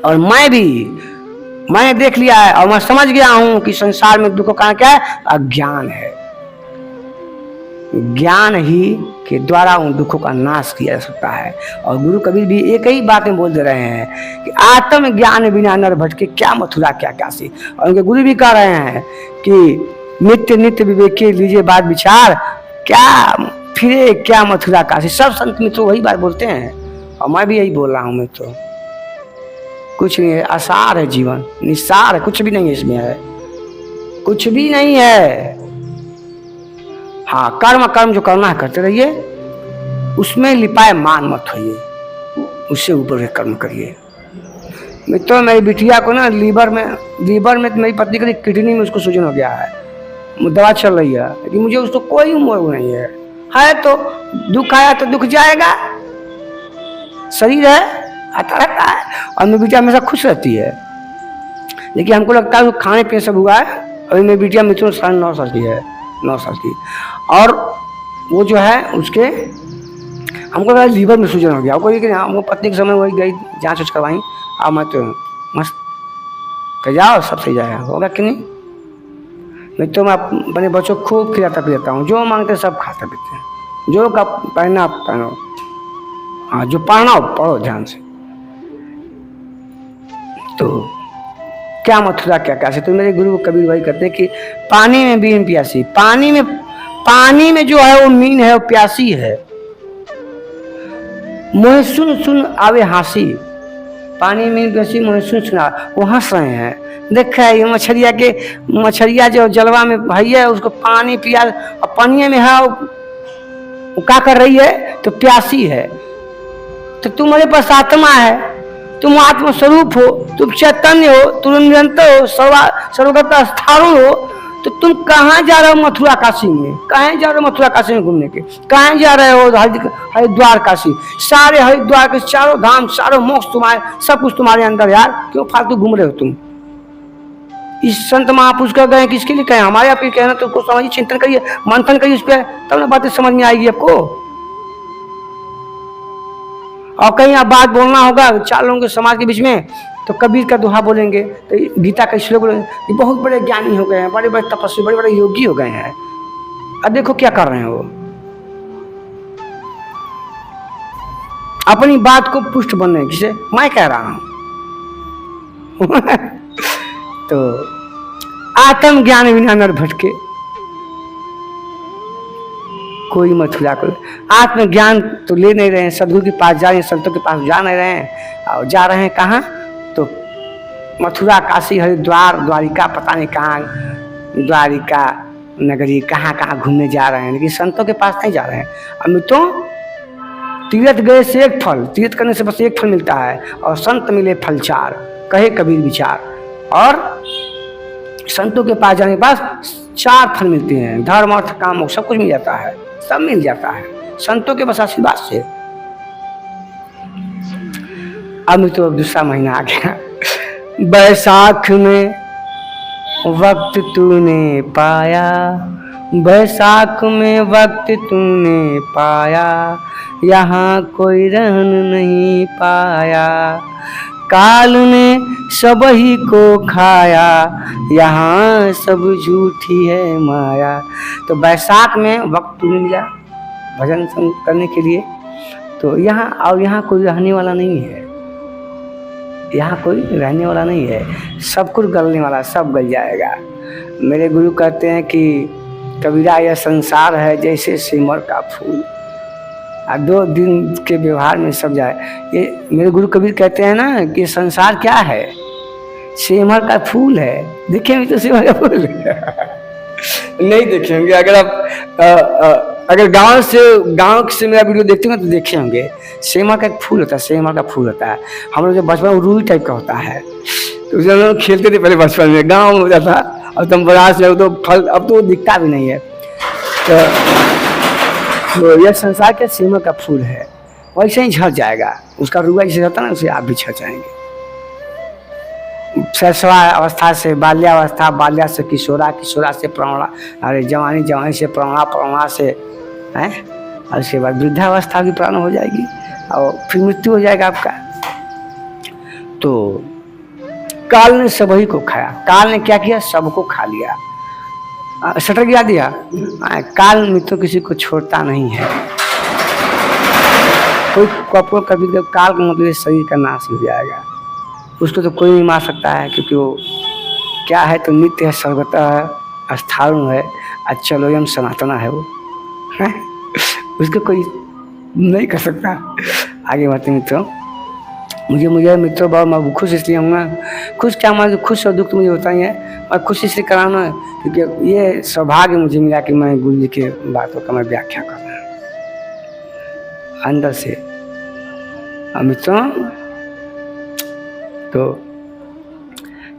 और मैंने देख लिया है और मैं समझ गया हूँ कि संसार में दुख का कारण क्या है, अज्ञान है। ज्ञान ही के द्वारा उन दुखों का नाश किया जा सकता है। और गुरु कबीर भी एक ही बातें बोल दे रहे हैं कि आत्म ज्ञान बिना नर भटके, क्या मथुरा क्या काशी। और उनके गुरु भी कह रहे हैं कि नित्य नित्य विवेकी लीजिए बात विचार, क्या फिरे क्या मथुरा काशी। सब संत मित्र वही बात बोलते हैं और मैं भी यही बोल रहा हूँ। मैं तो कुछ नहीं है, आसार है जीवन, निस्सार है, कुछ भी नहीं है इसमें, है कुछ भी नहीं है। हाँ कर्म जो करना है करते रहिए, उसमें लिपाए मान मत होइए, उससे ऊपर कर्म करिए। मित्रों मेरी बिटिया को ना लीवर में मेरी पत्नी की किडनी में उसको सूजन हो गया है, दवा चल रही है, लेकिन मुझे उसको कोई उम्र नहीं है तो दुख आया तो दुख जाएगा, शरीर है आता रहता है। और मेरी बिटिया हमेशा खुश रहती है, लेकिन हमको लगता है खाने पीने सब हुआ है। अभी मेरी बिटिया मित्रों 9.5 साल की है, 9 साल की, और वो जो है उसके हमको लगा लीवर में सूजन हो गया। कोई कि हमको पत्नी के समय वही गई जांच करवाई, अब मैं तो मस्त कह जाओ सब सही जाएगा, होगा कि नहीं। मैं तो मैं अपने बच्चों को खूब खिलाता पिलाता हूँ, जो मांगते सब खाता पीते हैं, जो का पहनना पहनो, हाँ जो पढ़ना हो पढ़ो ध्यान से। तो क्या मथुरा क्या कैसे, तो मेरे गुरु कबीर भाई कहते हैं कि पानी में मीन प्यासी, पानी में जो है वो मीन है, वो प्यासी है। मोहे सुन सुन आवे हासी, पानी में प्यासी मोहे सुन सुन वो हंस रहे हैं। देखा है ये मछरिया जो जलवा में भाई है, उसको पानी पिया और पानी में है वो क्या कर रही है, तो प्यासी है। तो तुम्हारे पास आत्मा है, तुम आत्म स्वरूप हो, तुम चैतन्य हो, तुम निरंतर हो, सर्वगत स्थान हो, तो तुम कहाँ जा रहे हो मथुरा काशी में, कहाँ जा रहे हो मथुरा काशी में घूमने के, कहाँ जा रहे हो हरिद्वार काशी, सारे हरिद्वार के चारों धाम चारों मोक्ष तुम्हारे, सब कुछ तुम्हारे अंदर यार, क्यों फालतू घूम रहे हो तुम। इस संत महापुरुष कर गए किसके लिए कहे, हमारे आप कहना, तो उसको समझिए, चिंतन करिए, मंथन करिए इस पर, तब ना बातें समझ में आएगी आपको। और कहीं आप बात बोलना होगा 4 लोगों के समाज के बीच में, तो कबीर का दोहा बोलेंगे, तो गीता का श्लोक बोलेंगे, ये बहुत बड़े ज्ञानी हो गए हैं, बड़े बड़े तपस्वी, बड़े बड़े योगी हो गए हैं। अब देखो क्या कर रहे हैं वो, अपनी बात को पुष्ट बनने किसे मैं कह रहा हूं। तो आत्म ज्ञान बिना नर भटके, कोई मथुरा को आत्मज्ञान तो ले नहीं रहे हैं, सदगुरु के पास जा रहे हैं, संतों के पास जा नहीं रहे हैं, और जा रहे हैं कहाँ, तो मथुरा, काशी, हरिद्वार, द्वारिका, पता नहीं कहाँ, द्वारिका नगरी कहाँ कहाँ घूमने जा रहे हैं, लेकिन संतों के पास नहीं जा रहे हैं। अमितों तीर्थ गए से एक फल, तीर्थ करने से बस एक फल मिलता है, और संत मिले फल चार, कहे कबीर विचार। और संतों के पास जाने के पास चार फल मिलते हैं, धर्म अर्थ काम मोक्ष सब कुछ मिल जाता है, सब मिल जाता है संतों के बस आशीर्वाद से। अब तो दूसरा महीना आ गया, बैसाख में वक्त तूने पाया, बैसाख में वक्त तूने पाया, यहाँ कोई रहन नहीं पाया, काल ने सब ही को खाया, यहाँ सब झूठी है माया। तो बैसाख में वक्त तूने मिला भजन करने के लिए, तो यहाँ और यहाँ कोई रहने वाला नहीं है, यहाँ कोई रहने वाला नहीं है, सब कुछ गलने वाला, सब गल जाएगा। मेरे गुरु कहते हैं कि कबीरा यह संसार है जैसे सिमर का फूल, 2 दिन के व्यवहार में सब जाए। ये मेरे गुरु कबीर कहते हैं ना कि संसार क्या है, सिमर का फूल है। देखेंगे तो सिमर का फूल नहीं देखेंगे। अगर आप अगर गांव से मेरा वीडियो देखते होंगे तो देखे होंगे, सेमा का एक फूल होता है, सेमा का फूल होता है। हम लोग जब बचपन में रूई टाइप का होता है, तो उसे हम लोग खेलते थे पहले बचपन में, गांव में होता था। अब तुम बरास में तो फल अब तो दिखता भी नहीं है। तो यह संसार के सेमा का फूल है, वैसे ही झड़ जाएगा। उसका रुआ जैसे होता है ना, उसे आप भी झड़ जाएंगे। शैशवा अवस्था से बाल्यावस्था, बाल्या से किशोरा, किशोरा से प्रौढ़ा, अरे जवानी, जवानी से प्रौढ़ा, प्रौढ़ा से हैं, और उसके बाद वृद्धावस्था भी प्रारंभ हो जाएगी, और फिर मृत्यु हो जाएगा आपका। तो काल ने सभी को खाया। काल ने क्या किया, सबको खा लिया, शटर गिरा दिया। काल में तो किसी को छोड़ता नहीं है। कोई कपूर कभी काल का मतलब शरीर का नाश हो जाएगा, उसको तो कोई नहीं मार सकता है, क्योंकि वो क्या है, तो नित्य है, सर्वतः है, स्थाणु है, अचलोयम सनातना है वो है? उसको कोई नहीं कर सकता। आगे बढ़ते मित्रों, मुझे मित्रों बहुत मैं खुश इसलिए हूँ ना, खुश क्या मैं खुश और दुख तो मुझे होता ही है, और खुश इसलिए कराना है क्योंकि ये सौभाग्य मुझे मिला कि मैं गुरु जी के बातों का मैं व्याख्या कर रहा हूँ अंदर से। मित्रों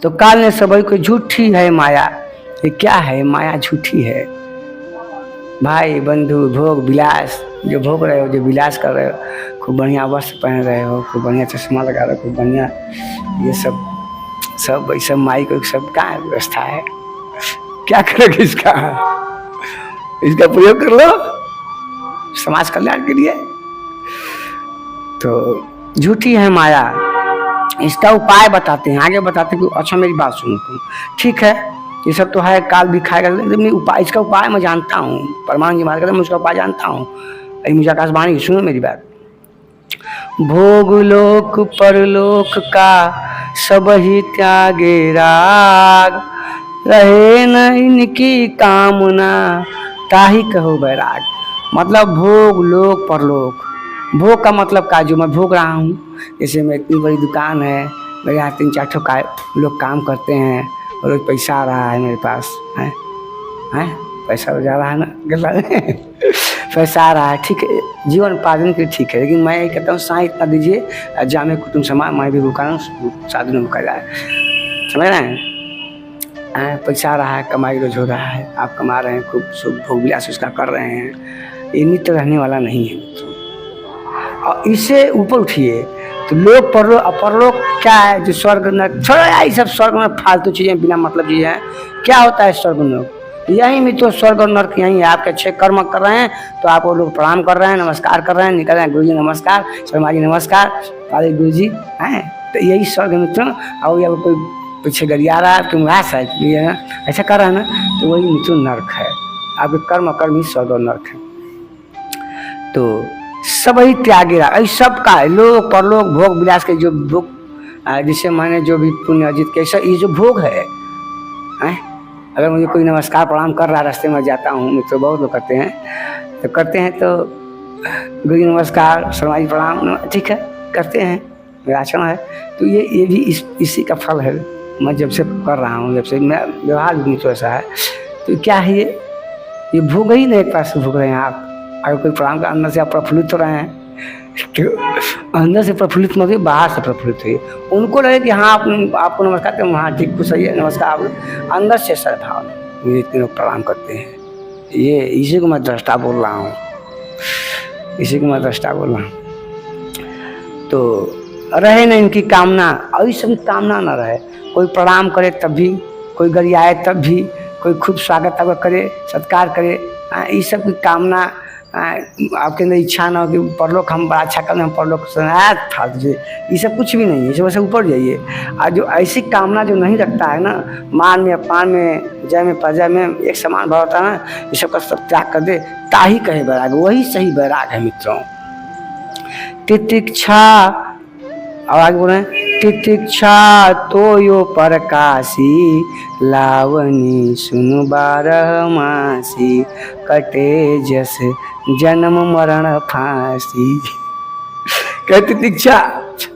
तो काल ने सभी को, झूठी है माया। ये क्या है, माया झूठी है भाई। बंधु भोग विलास जो भोग रहे हो, जो विलास कर रहे हो, खूब बढ़िया वस्त्र पहन रहे हो, खूब बढ़िया चश्मा लगा रहे हो, खूब बढ़िया ये सब माई को सब का व्यवस्था है, क्या करोगे इसका प्रयोग कर लो समाज कल्याण के लिए। तो झूठी है माया, इसका उपाय बताते हैं, आगे बताते हैं कि अच्छा मेरी बात सुनो तुम, ठीक है ये सब तो है, काल भी खाएगा, लेकिन उपाय, इसका उपाय मैं जानता हूँ। परमानंद जी महाराज कहते हैं मैं उसका उपाय जानता हूँ। मुझे आकाशवाणी सुनो मेरी बात। भोग लोक परलोक का सब ही त्यागे राग, रहे न इनकी कामना ताही कहो बैराग। मतलब भोग लोक परलोक, भोग का मतलब का जो मैं भोग रहा हूँ, जैसे मैं इतनी बड़ी दुकान है, मेरे यहाँ 3-4 लोग काम करते हैं, और रोज पैसा आ रहा है मेरे पास, है पैसा जा रहा है ना गला में पैसा आ रहा है, ठीक है, जीवन पालन के ठीक है। लेकिन मैं ये कहता हूँ साईं इतना दीजिए, जामे कुटुंब समाज, मैं भी भूखा हूँ, शादी में भूखा जाए, समझ रहे हैं। पैसा आ रहा है, कमाई रोज हो रहा है, आप कमा रहे हैं, खूब सुख भोग विलास उसका कर रहे हैं, ये नित्य रहने वाला नहीं है। और इससे ऊपर उठिए तो लोक परलोक, अपरलोक क्या है, जो स्वर्ग नरक, छोड़ो यार सब स्वर्ग में फालतू चीजें, बिना मतलब चीजें हैं। क्या होता है स्वर्ग नरक, यही में तो स्वर्ग और नरक यही है। आपके अच्छे कर्म कर रहे हैं तो आप वो लोग प्रणाम कर रहे हैं, नमस्कार कर रहे हैं, निकल रहे हैं, गुरु जी नमस्कार, शर्मा जी नमस्कार, पाले गुरु जी हैं, तो यही स्वर्ग मित्रों। और या कोई पीछे गरिया रहा है, तुम घास है, ऐसा कर रहा है ना, तो वही मित्रों नरक है। आपके कर्म कर्म ही स्वर्ग और नरक है। तो सब ही त्यागे रहा, इस सब का लोक परलोक भोग विलास के जो भोग, जिसे मैंने जो भी पुण्य अर्जित किया, ये जो भोग है, अगर मुझे कोई नमस्कार प्रणाम कर रहा है, रास्ते में जाता हूँ, मित्र बहुत लोग करते हैं, तो गुरु नमस्कार शर्मा जी प्रणाम, ठीक है करते हैं, मेरा आचरण है। तो ये भी इसी का फल है। मैं जब से कर रहा हूँ, जब से मैं व्यवहार भी तो ऐसा है, तो क्या है ये भोग ही नहीं, एक पास से भोग रहे हैं आप। अगर कोई प्रणाम का अंदर से आप प्रफुल्लित हो रहे हैं, तो अंदर से प्रफुल्लित मत, बाहर से प्रफुल्लित हुई। उनको लगे कि हाँ आपको नमस्कार करते हैं, हाँ ठीक कुछ सही है नमस्कार, आप अंदर से सद्भाव ये इतने लोग प्रणाम करते हैं। ये इसी को मैं दृष्टा बोल रहा हूँ, इसी को मैं दृष्टा बोल रहा हूँ। तो रहे न इनकी कामना, और इस सभी कामना न रहे। कोई प्रणाम करे तब भी, कोई गरियाए तब भी, कोई खूब स्वागत आपका करे, सत्कार करे, इस सब की कामना आपके अंदर इच्छा ना हो कि परलोक हम बड़ा अच्छा कर रहे हैं, परलोक फालतू से, ये सब कुछ भी नहीं है, इसे वैसे ऊपर जाइए। और जो ऐसी कामना जो नहीं रखता है ना, मान में अपमान में जय में प्रजय में एक समान भाव होता है ना, ये सब का सब त्याग कर दे, ताही कहे वैराग, वही सही वैराग है मित्रों। तितिक्षा, और आगे बोल रहे हैं, तितिक्षा तो यो परकाशी, लावनी सुनु बारह मासी, कटे जस जन्म मरण फांसी। तितिक्षा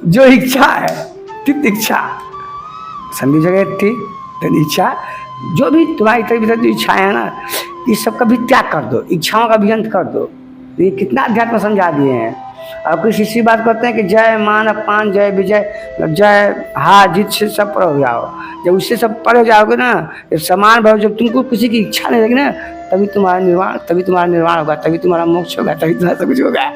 जो इच्छा है, तितिक्षा संधि जगह थी, इच्छा जो भी तुम्हारी तरफ जो इच्छा है ना, इस सब का भी त्याग कर दो, इच्छाओं का भी अंत कर दो। ये कितना अध्यात्म समझा दिए हैं। और कुछ इसी बात करते हैं कि जय मान अपमान जय विजय जय हार जीत से सब पर हो जाओ। जब उससे सब पर हो जाओगे ना, जब समान भाव, जब तुमको किसी की इच्छा नहीं लगी ना, तभी तुम्हारा निर्वाण होगा, तभी तुम्हारा मोक्ष होगा, तभी तुम्हारा सब कुछ होगा।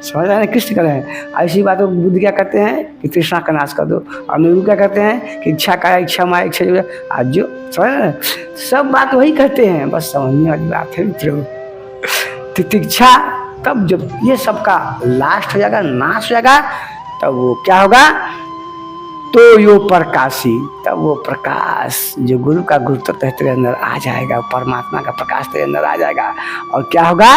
समझ रहे हैं कृष्ण कर रहे हैं। ऐसी बातों बुद्ध क्या कहते हैं कि तृष्णा का नाश कर दो, और नीरू क्या कहते हैं कि इच्छा का इच्छा माया इच्छा जो आज जो समझ रहे हैं, सब बात वही कहते हैं, बस समझने वाली बात है मित्रों। तितिक्षा तब जब ये सबका लास्ट हो जाएगा, नाश हो जाएगा, तब वो क्या होगा, तो यो प्रकाशी, तब वो प्रकाश जो गुरु का गुरुत्व तेरे अंदर आ जाएगा, परमात्मा का प्रकाश तेरे अंदर आ जाएगा। और क्या होगा,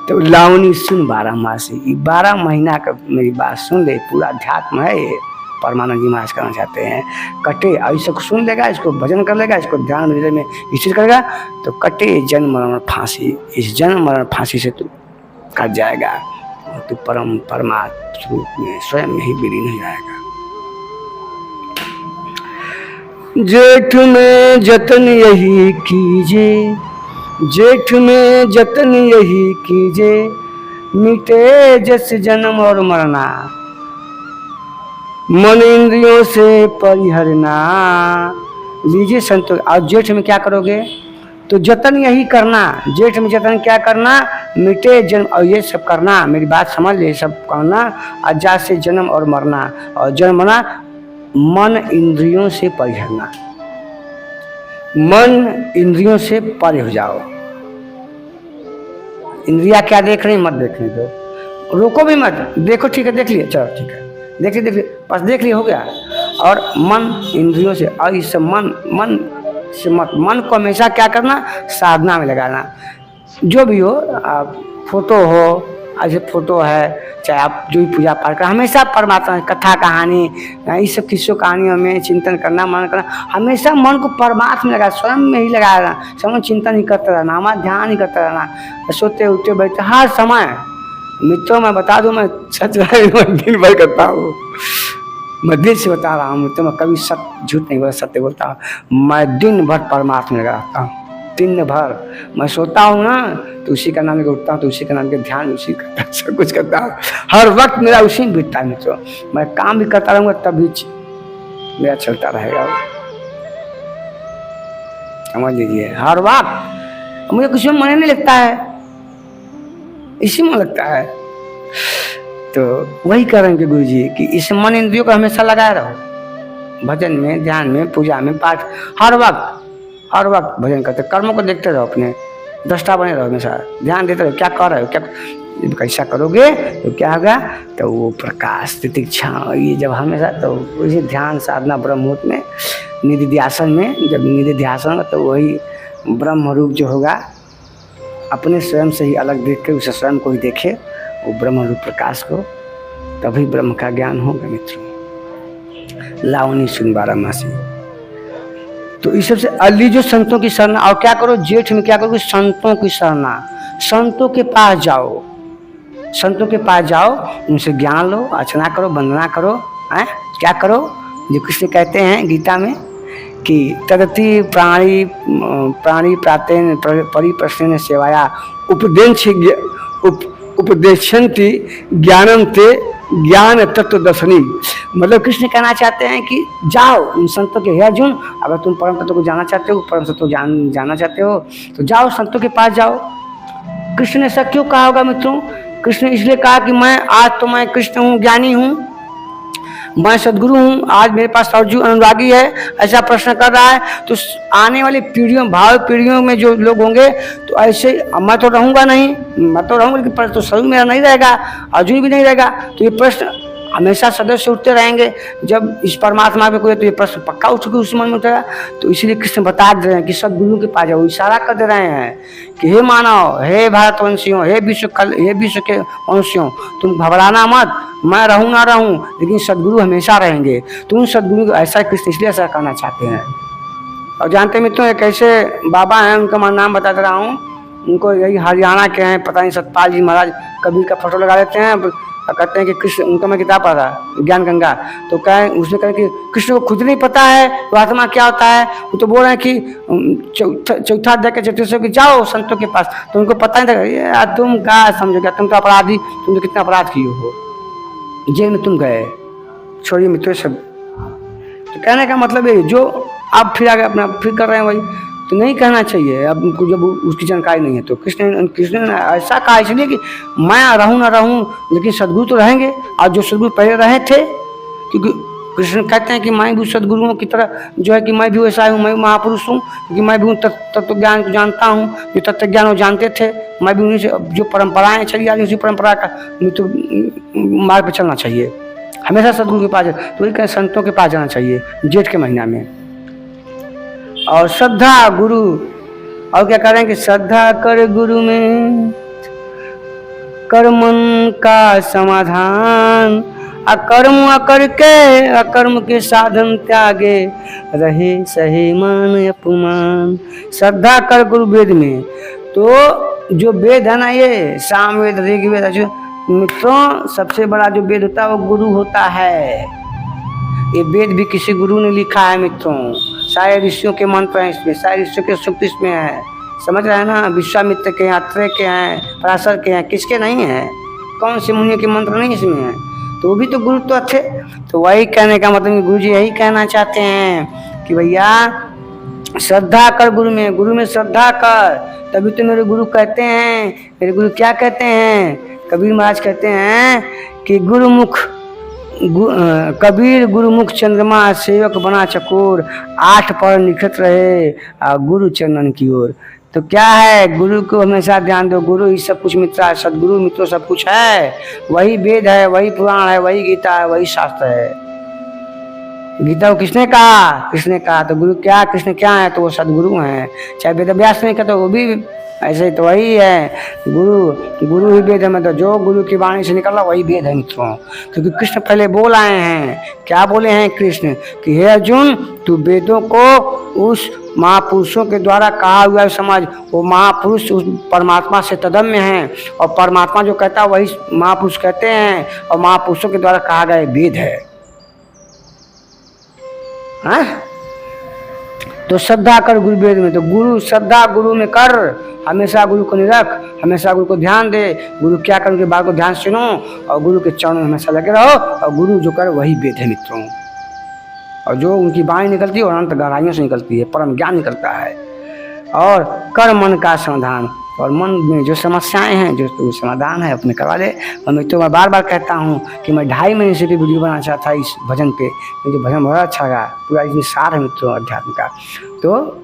तो लावनी सुन 12 मासी, 12 महीना का मेरी बात सुन ले, पूरा अध्यात्म है ये, परमानंद जी महाराज करना चाहते हैं। कटे, ऐसा सुन लेगा, इसको भजन कर लेगा, इसको ध्यान में स्थिर करेगा, तो कटे जन्म मरण फांसी, इस जन्म मरण फांसी से तू कट जाएगा, तो परम परमात्मा स्वरूप में स्वयं में ही विलीन हो जाएगा। जेठ में जतन यही कीजे, जेठ में जतन यही कीजे, मिटे जस जन्म और मरना, मन इंद्रियों से परिहरना। लीजिए संतोष। और जेठ में क्या करोगे, तो जतन यही करना, जेठ में जतन क्या करना, मिटे जन्म, और ये सब करना, मेरी बात समझ ले, सब करना, अजा से जन्म और मरना, और जन्म मरना, मन इंद्रियों से परिहरना, मन इंद्रियों से परे हो जाओ। इंद्रिया क्या देख रही, मत देखने दो, रोको भी मत, देखो ठीक है देख लिया, चलो ठीक है देख लिया, बस देख लिया हो गया। और मन इंद्रियों से, और इस मन से मत, मन को हमेशा क्या करना, साधना में लगाना। जो भी हो, आप फोटो हो, ऐसे फोटो है, चाहे आप जो भी पूजा पाठ कर, हमेशा परमात्मा कथा कहानी इस सब किस्सों कहानियों में चिंतन करना, मन करना, हमेशा मन को परमात्मा में लगा, स्वयं में ही लगा रहना, समय चिंतन ही करते रहना, हमारा ध्यान ही करते रहना, सोते उठते बैठते हर समय। मित्रों मैं बता दूं, मैं सच दिन भर करता हूँ, मैं दिल से बता रहा हूँ, तो मैं कभी झूठ नहीं बोलता, सत्य बोलता हूँ। मैं दिन भर परमात्मा में रहता हूँ, दिन भर मैं सोता हूँ ना, तो उसी का नाम लेकर उठता हूँ, तो उसी का नाम के ध्यान उसी का सब कुछ करता हूँ, हर वक्त मेरा उसी में बीतता है मित्रों। मैं काम भी करता रहूँगा तब भी मेरा चलता रहेगा, समझ लीजिए। हर वक्त मुझे कुछ में मन नहीं लगता है, इसी में लगता है। तो वही करेंगे गुरु जी कि इस मन इंद्रियों को हमेशा लगाए रहो, भजन में, ध्यान में, पूजा में, पाठ, हर वक्त भजन करते, कर्मों को देखते रहो, अपने दृष्टा बने रहो, हमेशा ध्यान देते रहो क्या कर रहे हो, क्या कैसा करोगे तो क्या होगा, तो वो प्रकाश तितिक्षा, ये जब हमेशा, तो उसी ध्यान साधना ब्रह्ममुहूर्त में, निधि ध्यासन में, जब निधि ध्यासन तो वही ब्रह्म रूप जो होगा अपने स्वयं से ही अलग देख के उसे स्वयं को ही देखे, वो ब्रह्म रूप प्रकाश को, तभी ब्रह्म का ज्ञान होगा मित्रों। लावनी सुन 12 मासी। तो इस सबसे अली जो संतों की शरणा, और क्या करो जेठ में क्या करो, संतों की शरणा, संतों के पास जाओ, संतों के पास जाओ, उनसे ज्ञान लो, अर्चना करो, वंदना करो, हैं क्या करो, जो कृष्ण कहते हैं गीता में कि तदति प्राणी प्रातेन परिप्रश्न सेवाया उपदेशन्ति ज्ञानम ते ज्ञान तत्व दर्शनी। मतलब कृष्ण कहना चाहते हैं कि जाओ उन संतों के, हे अर्जुन, अगर तुम परम तत्व को जानना चाहते हो, परम तत्व को जानना चाहते हो, तो जाओ संतों के पास जाओ। कृष्ण ने ऐसा क्यों कहा होगा मित्रों? कृष्ण ने इसलिए कहा कि मैं कृष्ण हूँ, ज्ञानी हूँ, मैं सदगुरु हूँ, आज मेरे पास अर्जुन अनुरागी है, ऐसा प्रश्न कर रहा है, तो आने वाली पीढ़ियों, भावी पीढ़ियों में जो लोग होंगे, तो ऐसे मैं तो रहूँगा नहीं, मैं तो रहूँगा लेकिन तो शरीर मेरा नहीं रहेगा, अर्जुन भी नहीं रहेगा, तो ये प्रश्न हमेशा सदस्य उठते रहेंगे। जब इस परमात्मा पे कोई, तो ये प्रश्न पक्का उठ के उस मन में उठेगा। तो इसीलिए कृष्ण बता दे रहे हैं कि सदगुरु के पास जाओ, इशारा कर दे रहे हैं कि हे मानव, हे भारतवंशियों, हे विश्व के वंशियों, तुम घबराना मत, मैं रहूँ ना रहूँ, लेकिन सदगुरु हमेशा रहेंगे। तो उन सदगुरु को ऐसा कृष्ण इसलिए ऐसा करना चाहते हैं। और जानते मित्रों, एक ऐसे बाबा हैं, उनका मैं नाम बता दे रहा हूँ, उनको यही हरियाणा के हैं, पता नहीं सतपाल जी महाराज, कबीर का फोटो लगा देते हैं, कहते हैं कि कृष्ण, उनका मैं किताब पढ़ा था ज्ञान गंगा, तो कहें उसमें कहें कि कृष्ण को खुद नहीं पता है वो आत्मा क्या होता है। वो तो बोल रहे हैं कि चौथा अध्याय के चतुर्थ कि जाओ संतों के पास, तो उनको पता नहीं था। तुम क्या समझोगे, तुम तो अपराधी, तुम तो कितना अपराध किए हो, जेल में तुम गए, छोड़िए मित्रों सब। तो कहने का मतलब है जो आप फिर आगे अपना फिर कर रहे हैं वही, तो नहीं कहना चाहिए अब उनको, जब उसकी जानकारी नहीं है। तो कृष्ण ने ऐसा कहा इसलिए कि मैं रहूँ ना रहूँ, लेकिन सदगुरु तो रहेंगे, और जो सदगुरु पहले रहे थे, क्योंकि कृष्ण कहते हैं कि मैं भी सदगुरुओं की तरह जो है कि मैं भी वैसा हूँ, मैं महापुरुष हूँ, क्योंकि मैं भी उन तत्व ज्ञान को जानता हूँ, जो तत्व ज्ञान वो जानते थे, मैं भी उन्हीं से जो परंपराएं चली आ रही उसी परंपरा का तो मार्ग पर चलना चाहिए, हमेशा सदगुरु के पास। तो वही कहें संतों के पास जाना चाहिए जेठ के महीना में। और श्रद्धा गुरु, और क्या करें कि श्रद्धा कर गुरु में कर मन का समाधान, अकर्म अकर के अकर्म के साधन त्यागे, रहे सही मान अपमान। श्रद्धा कर गुरु वेद में, तो जो वेद है ना, ये सामवेद ऋग्वेद, मित्रों सबसे बड़ा जो वेद होता है वो गुरु होता है। ये वेद भी किसी गुरु ने लिखा है मित्रों, सारे ऋषियों के मंत्र हैं इसमें, सारे ऋषियों के सूक्त इसमें है, समझ रहे हैं ना। विश्वामित्र के हैं, अत्रेय के हैं, पराशर के हैं, किसके नहीं है, कौन से मुनियों के मंत्र नहीं इसमें है, तो वो भी तो गुरु तो थे। तो वही कहने का मतलब गुरु जी यही कहना चाहते हैं कि भैया श्रद्धा कर गुरु में श्रद्धा कर, तभी तो मेरे गुरु कहते हैं। मेरे गुरु क्या कहते हैं? कबीर महाराज कहते हैं कि कबीर गुरुमुख चंद्रमा सेवक बना चकोर, 8 पर निखत रहे गुरु चरणन की ओर। तो क्या है, गुरु को हमेशा ध्यान दो, गुरु ही सब कुछ मित्र है, सदगुरु मित्रों सब कुछ है, वही वेद है, वही पुराण है, वही गीता है, वही शास्त्र है। गीता को किसने कहा? कृष्ण ने कहा। तो गुरु क्या, कृष्ण क्या है? तो वो सदगुरु हैं। चाहे वेद व्यास ने कहा तो वो भी ऐसे ही, तो वही है गुरु ही वेद है। मतलब जो गुरु की वाणी से निकला वही वेद है मित्रों। क्योंकि कृष्ण पहले बोल आए हैं, क्या बोले हैं कृष्ण कि हे अर्जुन, तू वेदों को उस महापुरुषों के द्वारा कहा हुआ समझ। वो महापुरुष उस परमात्मा से तदम्य हैं, और परमात्मा जो कहता है वही महापुरुष कहते हैं, और महापुरुषों के द्वारा कहा गया वेद है। हाँ? तो श्रद्धा कर गुरु वेद में, तो गुरु श्रद्धा गुरु में कर, हमेशा गुरु को निरख, हमेशा गुरु को ध्यान दे। गुरु क्या कर उनके बात को ध्यान सुनो, और गुरु के चरणों में हमेशा लगे रहो, और गुरु जो कर वही वेद है मित्रों। और जो उनकी वाणी निकलती है और अनंत गहराइयों से निकलती है, परम ज्ञान निकलता है। और कर मन का समाधान, और मन में जो समस्याएं हैं, जो समाधान है अपने करवा ले। और मैं तो मैं बार बार कहता हूँ कि मैं 2.5 महीने से भी वीडियो बनाना चाहता था इस भजन पे, मुझे भजन बड़ा अच्छा लगा, पूरा इसमें सार है मित्रों अध्यात्म का। तो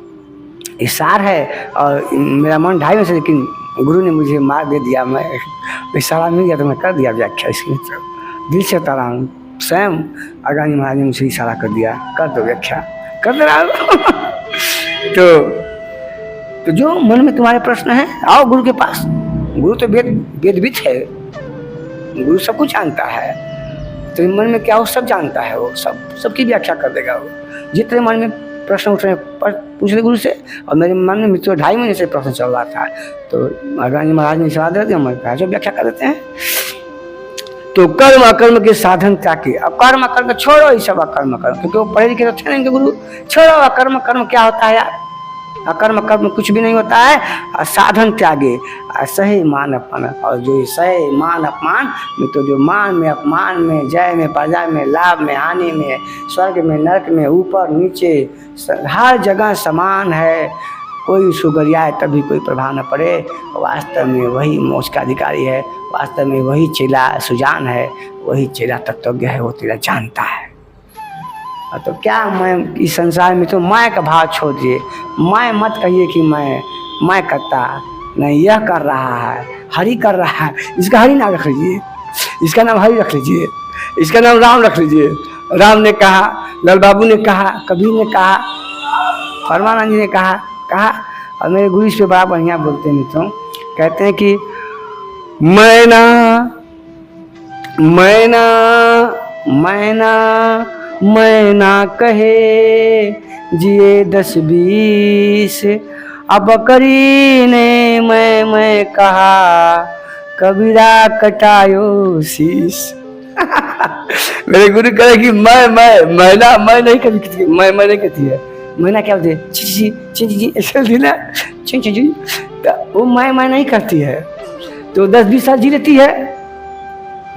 ये सार है, और मेरा मन 2.5 महीने से, लेकिन गुरु ने मुझे मार दे दिया, मैं इशारा मिल गया तो मैं कर दिया व्याख्या इसकी। दिल से बता रहा हूँ, स्वयं अगानी महाराज ने मुझे इशारा कर दिया, कर दो व्याख्या, कर दे रहा हूँ। तो तो जो मन में तुम्हारे प्रश्न है आओ गुरु के पास। गुरु तो वेदविद है, गुरु सब कुछ जानता है। तो मन में क्या हो सब जानता है, वो सबकी व्याख्या कर देगा। वो जितने मन में प्रश्न उठ रहे हैं पूछ रहे गुरु से। और मेरे मन में मित्रों 2.5 महीने से प्रश्न चल रहा था, तो महाराज ने सलाह दे दी, हम जो व्याख्या कर देते हैं। तो कर्म अकर्म के साधन त्याग के, अब कर्म अकर्म छोड़ो, ये सब अकर्म कर्म, क्योंकि वो पढ़े लिखे तो थे नहीं गुरु। छोड़ो अकर्म कर्म, क्या होता है यार, अकर्म कर्म कुछ भी नहीं होता है। और साधन त्यागे, सही मान अपमान, और जो सही मान अपमान में, तो जो मान में अपमान में, जय में प्रजा में, लाभ में हानि में, स्वर्ग में नरक में, ऊपर नीचे हर जगह समान है। कोई सुगरियाए तभी कोई प्रभाव न पड़े। वास्तव में वही मोक्ष का अधिकारी है, वास्तव में वही चेला सुजान है, वही चेला तत्वज्ञ है, वो तेरा जानता है। तो क्या मैं इस संसार में, तो मैं का भाव छोड़ दिए। मैं मत कहिए कि मैं करता नहीं, यह कर रहा है, हरि कर रहा है। इसका हरि नाम रख लीजिए, इसका नाम हरि रख लीजिए, इसका नाम राम रख लीजिए। राम ने कहा, लाल बाबू ने कहा, कबीर ने कहा, परमानंद जी ने कहा। और मेरे गुरु इस पे बड़ा बढ़िया बोलते हैं मित्रों, कहते हैं कि मैना कहे जिए 10-20, अब करी ने मैं कहा, कबीरा कटायो शीश। मेरे गुरु कहे कि मैना मैं नहीं कहती, मैं नहीं कहती है। मैना क्या बोलती है, ची ऐसे बोलती ना, ची। तो वो मैं नहीं करती है, तो 10-20 साल जी लेती है।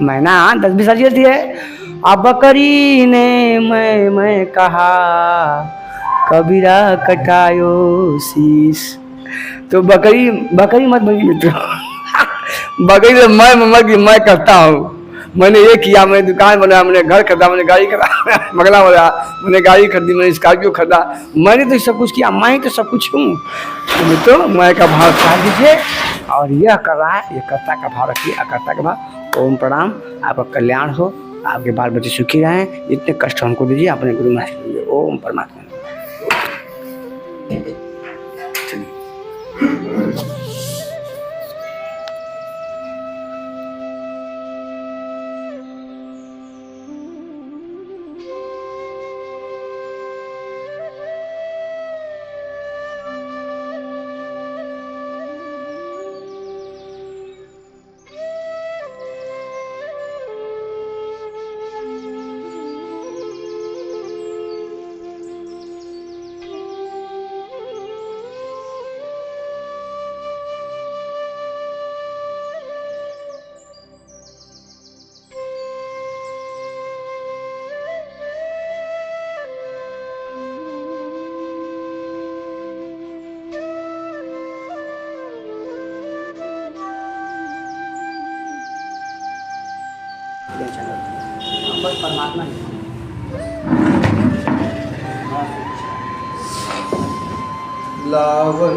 मैना 10-20 साल जी लेती है। अब बकरी ने मैं कहा, कबीरा कटायो शीश। तो बकरी मत बनी मित्रों। बकरी तो मैं करता हूँ, मैंने ये किया, मैंने दुकान बनाया, मैंने घर खरीदा, मैंने गाड़ी खरीदा, बंगला बनाया, मैंने गाड़ी खरीदी, मैंने स्कॉर्पियो खरीदा, मैंने तो सब कुछ किया, मैं ही तो सब कुछ हूँ। तो मैं का भाव छाड़ दीजिए, और यह कर रहा है, ये कर्ता का भाव रखिए, अकर्ता का भाव। ओम प्रणाम, आपका कल्याण हो, आपके बाल बच्चे सुखी रहें। इतने कष्ट हमको दीजिए, अपने गुरु महाराज को दीजिए। ओम परमात्मा। बस परमात्मा ही लावन